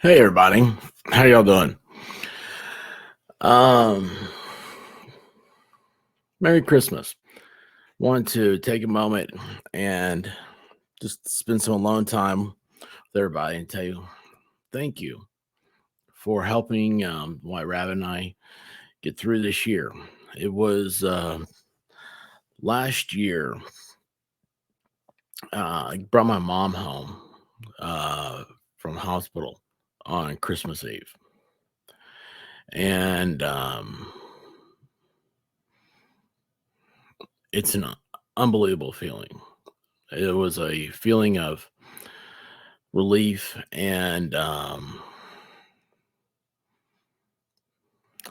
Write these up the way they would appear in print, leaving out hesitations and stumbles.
Hey everybody, how y'all doing? Um, Merry Christmas. Want to take a moment and just spend some alone time with everybody and tell you thank you for helping White Rabbit and I get through this year. It was last year. I brought my mom home uh, from hospital on Christmas Eve, and it's an unbelievable feeling. It was a feeling of relief and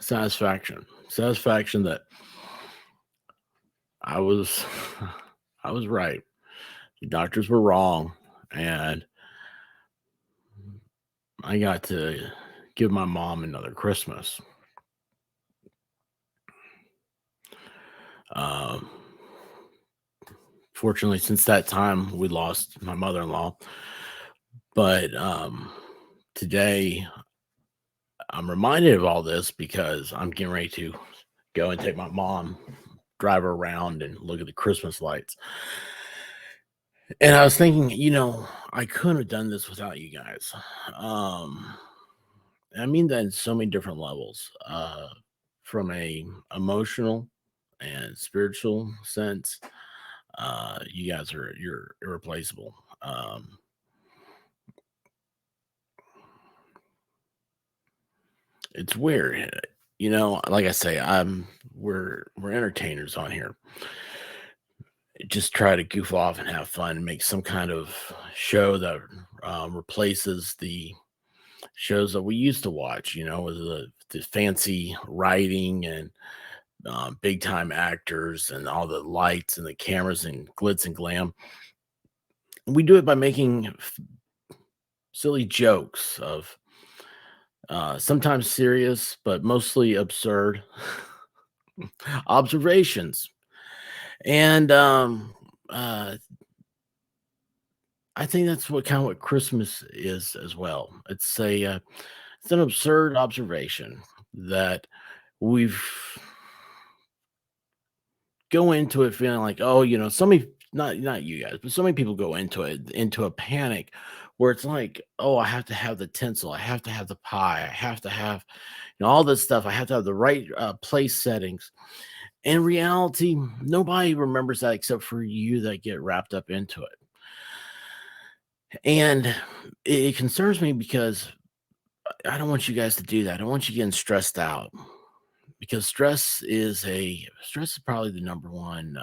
satisfaction that I was I was right. The doctors were wrong, and I got to give my mom another Christmas. Um, Fortunately, since that time, we lost my mother-in-law, but today I'm reminded of all this because I'm getting ready to go and take my mom, drive her around, and look at the Christmas lights. And I was thinking, I couldn't have done this without you guys. Um, I mean that in so many different levels, from a emotional and spiritual sense. You guys you're irreplaceable. It's weird, like I say, we're entertainers on here. Just try to goof off and have fun and make some kind of show that replaces the shows that we used to watch, with the fancy writing and big time actors and all the lights and the cameras and glitz and glam. We do it by making silly jokes of sometimes serious, but mostly absurd observations. And uh, I think that's what Christmas is as well. It's an absurd observation that we've go into it feeling like, oh, so many not you guys, but so many people go into it into a panic where it's like, oh, I have to have the tinsel, I have to have the pie, I have to have all this stuff, I have to have the right place settings. In reality, nobody remembers that except for you that get wrapped up into it. And it concerns me because I don't want you guys to do that. I don't want you getting stressed out because stress is probably the number one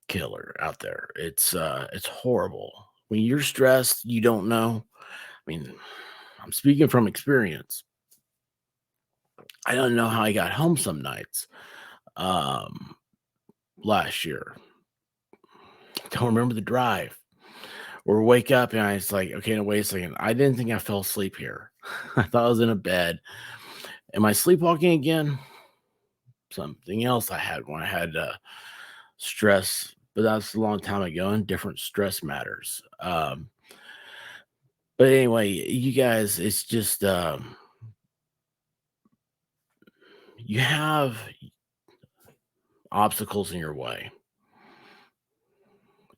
killer out there. It's horrible. When you're stressed, you don't know. I mean, I'm speaking from experience. I don't know how I got home some nights um last year. Don't remember the drive. Or wake up and I was like, okay, no, wait a second. I didn't think I fell asleep here. I thought I was in a bed. Am I sleepwalking again? Something else I had when I had stress, but that's a long time ago and different stress matters. But anyway, you guys, it's just you have obstacles in your way.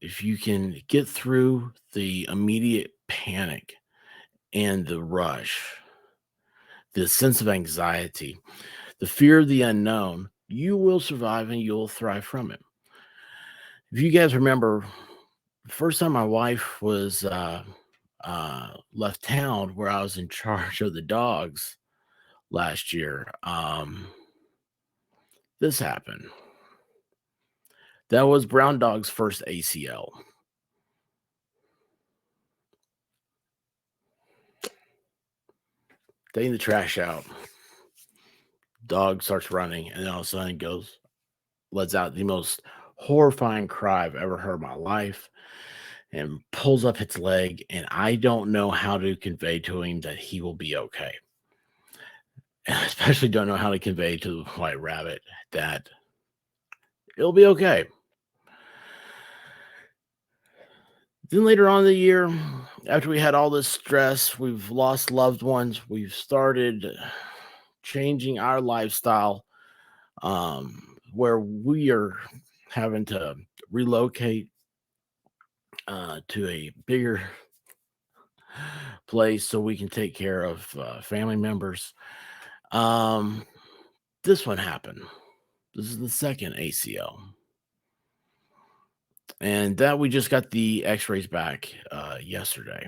If you can get through the immediate panic and the rush, the sense of anxiety, the fear of the unknown, you will survive and you'll thrive from it. If you guys remember, the first time my wife was left town where I was in charge of the dogs last year, this happened. That was Brown Dog's first ACL. Taking the trash out, dog starts running, and then all of a sudden goes, lets out the most horrifying cry I've ever heard in my life and pulls up its leg. And I don't know how to convey to him that he will be okay. And I especially don't know how to convey to the white rabbit that it'll be okay. Then later on in the year, After we had all this stress, we've lost loved ones, we've started changing our lifestyle, where we are having to relocate to a bigger place so we can take care of family members. Um, this one happened. This is the second ACL, and that we just got the X-rays back yesterday.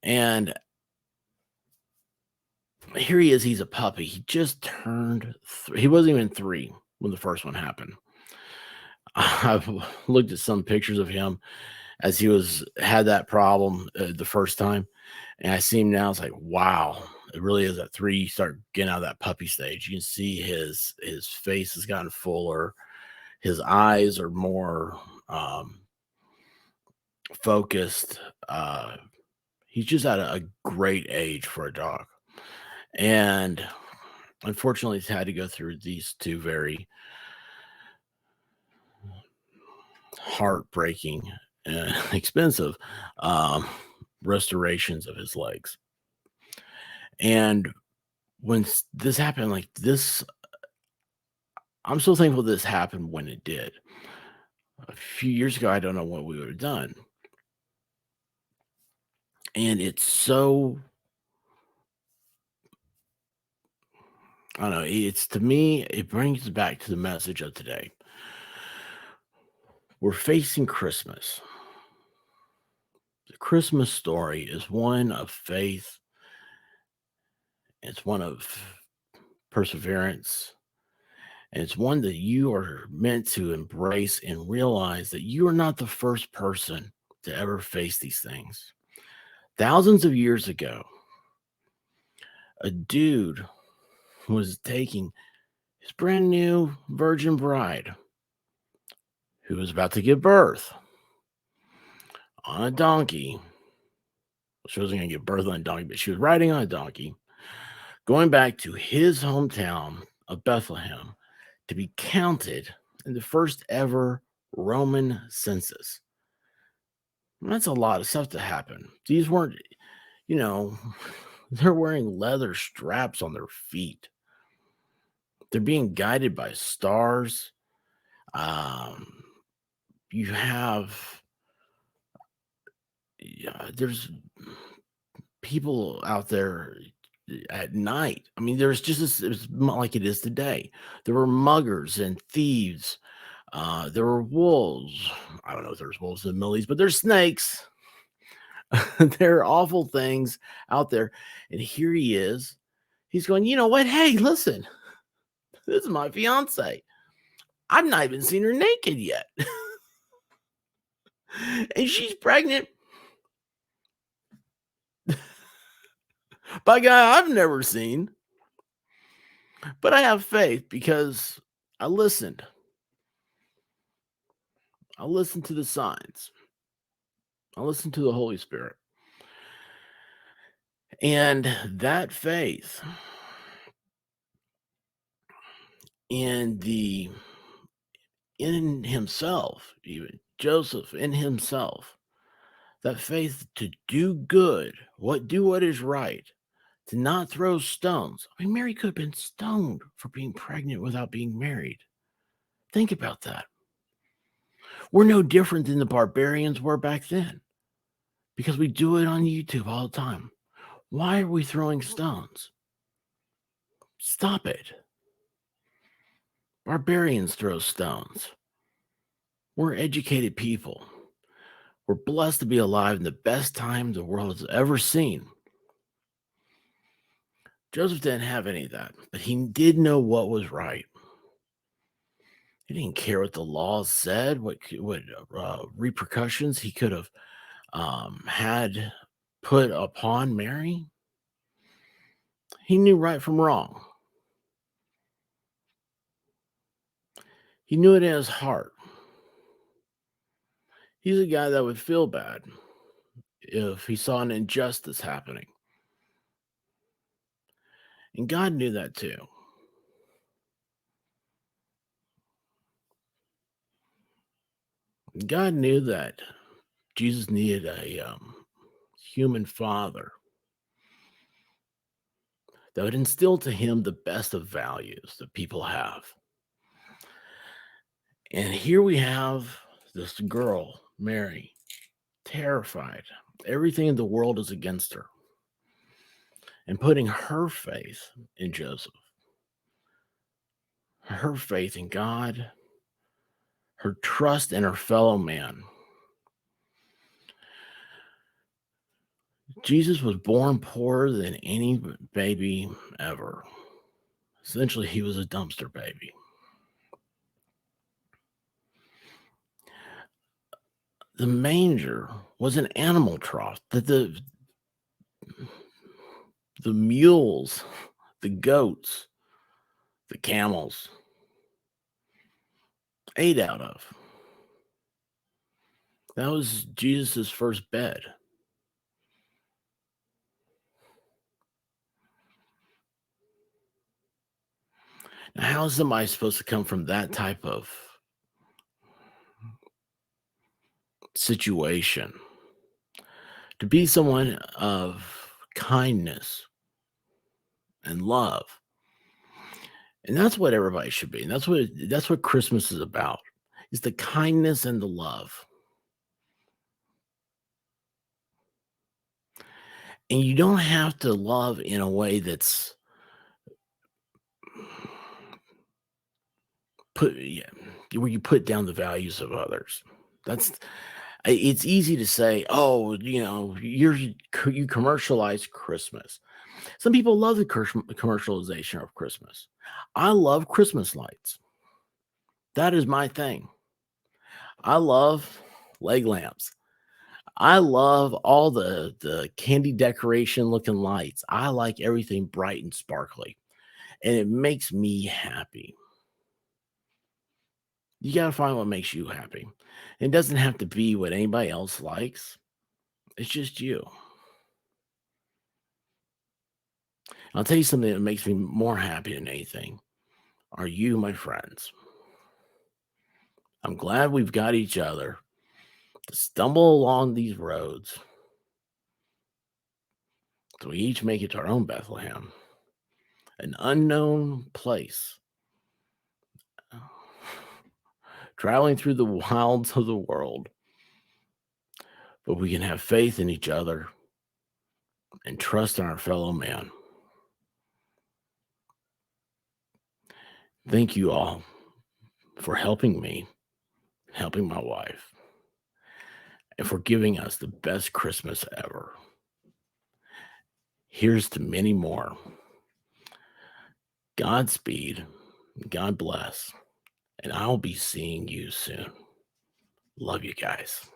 And here he is. He's a puppy. He just turned. He wasn't even 3 when the first one happened. I've looked at some pictures of him as he was had that problem the first time, and I see him now. It's like, wow, it really is at 3. You start getting out of that puppy stage. You can see his face has gotten fuller. His eyes are more focused. He's just at a great age for a dog, and unfortunately, he's had to go through these 2 very heartbreaking and expensive um, restorations of his legs. And when this happened, like this, I'm so thankful this happened when it did. A few years ago, I don't know what we would have done. And it's so, I don't know, it's to me, it brings us back to the message of today. We're facing Christmas. The Christmas story is one of faith, it's one of perseverance, and it's one that you are meant to embrace and realize that you are not the first person to ever face these things. Thousands of years ago, a dude was taking his brand new virgin bride who was about to give birth on a donkey. She wasn't going to give birth on a donkey, but she was riding on a donkey, going back to his hometown of Bethlehem to be counted in the first ever Roman census. And that's a lot of stuff to happen. These weren't, you know, they're wearing leather straps on their feet. They're being guided by stars. Um, you have, yeah, there's people out there at night. I mean, there's just this, it was like it is today. There were muggers and thieves. There were wolves. I don't know if there's wolves in the Middle East, but there's snakes. There are awful things out there. And here he is. He's going, you know what? Hey, listen, this is my fiance. I've not even seen her naked yet. And she's pregnant by a guy I've never seen. But I have faith because I listened. I listened to the signs. I listened to the Holy Spirit. And that faith in the in himself, even Joseph in himself, that faith to do what is right, to not throw stones. I mean, Mary could have been stoned for being pregnant without being married. Think about that. We're no different than the barbarians were back then because we do it on YouTube all the time. Why are we throwing stones? Stop it. Barbarians throw stones. We're educated people. We're blessed to be alive in the best time the world has ever seen. Joseph didn't have any of that, but he did know what was right. He didn't care what the law said, what repercussions he could have had put upon Mary. He knew right from wrong. He knew it in his heart. He's a guy that would feel bad if he saw an injustice happening. And God knew that too. God knew that Jesus needed a human father that would instill to him the best of values that people have. And here we have this girl, Mary, terrified. Everything in the world is against her. And putting her faith in Joseph, her faith in God, her trust in her fellow man. Jesus was born poorer than any baby ever. Essentially, he was a dumpster baby. The manger was an animal trough that the mules, the goats, the camels ate out of. That was Jesus's first bed. Now, how is somebody supposed to come from that type of situation to be someone of kindness and love? And that's what everybody should be. And that's what Christmas is about. Is the kindness and the love. And you don't have to love in a way that's put yeah, where you put down the values of others. That's it's easy to say, "Oh, you commercialize Christmas." Some people love the commercialization of Christmas. I love Christmas lights. That is my thing. I love leg lamps. I love all the candy decoration looking lights. I like everything bright and sparkly, and it makes me happy. You gotta find what makes you happy. It doesn't have to be what anybody else likes. It's just you. I'll tell you something that makes me more happy than anything are you, my friends. I'm glad we've got each other to stumble along these roads so we each make it to our own Bethlehem, an unknown place, traveling through the wilds of the world. But we can have faith in each other and trust in our fellow man. Thank you all for helping me, helping my wife, and for giving us the best Christmas ever. Here's to many more. Godspeed, God bless, and I'll be seeing you soon. Love you guys.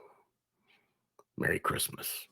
Merry Christmas.